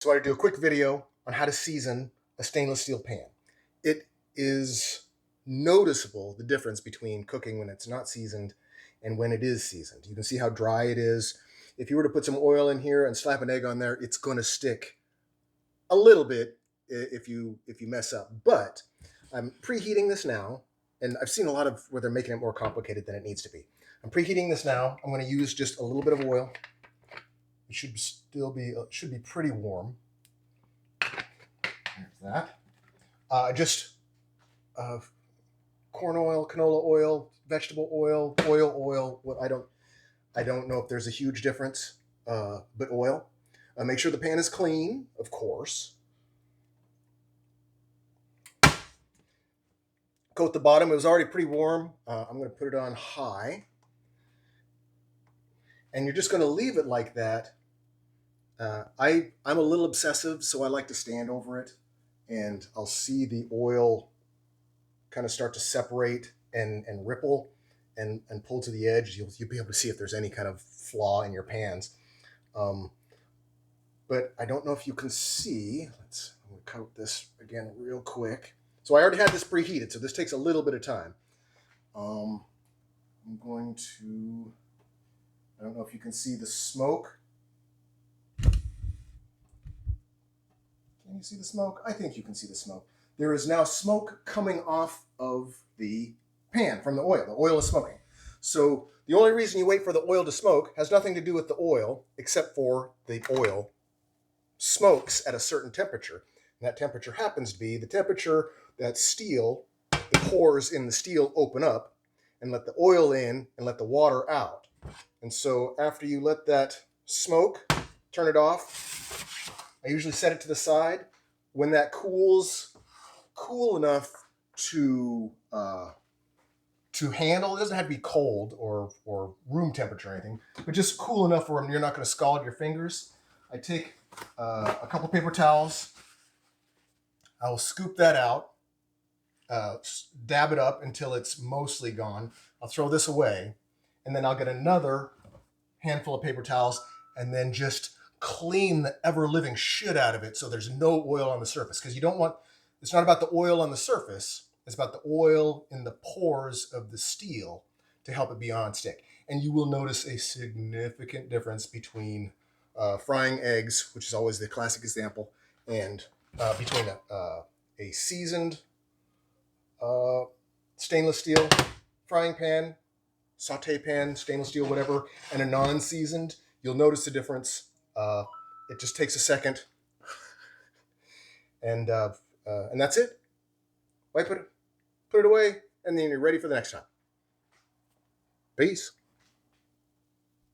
So I do a quick video on how to season a stainless steel pan. It is noticeable the difference between cooking when it's not seasoned and when it is seasoned. You can see how dry it is. If you were to put some oil in here and slap an egg on there, it's going to stick a little bit if you mess up. But I'm preheating this now, and I've seen a lot of where they're making it more complicated than it needs to be. I'm preheating this now. I'm going to use just a little bit of oil. It should be pretty warm. There's that. Just corn oil, canola oil, vegetable oil, oil. Well, I don't know if there's a huge difference, but oil. Make sure the pan is clean, of course. Coat the bottom. It was already pretty warm. I'm going to put it on high. And you're just going to leave it like that. I'm a little obsessive, so I like to stand over it, and I'll see the oil kind of start to separate and ripple and pull to the edge. You'll be able to see if there's any kind of flaw in your pans. But I don't know if you can see. I'm going to coat this again real quick. So I already had this preheated, so this takes a little bit of time. I'm going to, I don't know if you can see the smoke. Can you see the smoke? I think you can see the smoke. There is now smoke coming off of the pan from the oil. The oil is smoking. So the only reason you wait for the oil to smoke has nothing to do with the oil, except for the oil smokes at a certain temperature. And that temperature happens to be the temperature that the pores in the steel open up and let the oil in and let the water out. And so after you let that smoke, turn it off. I usually set it to the side. When that cools, cool enough to handle, it doesn't have to be cold or room temperature or anything, but just cool enough where you're not going to scald your fingers. I take a couple paper towels. I'll scoop that out, dab it up until it's mostly gone. I'll throw this away, and then I'll get another handful of paper towels and then just clean the ever-living shit out of it so there's no oil on the surface. Because it's not about the oil on the surface, it's about the oil in the pores of the steel to help it be on stick. And you will notice a significant difference between frying eggs, which is always the classic example, and between a seasoned stainless steel frying pan, saute pan, stainless steel, whatever, and a non-seasoned. You'll notice the difference. It just takes a second, and that's it. Wipe it, put it away, and then you're ready for the next time. Peace.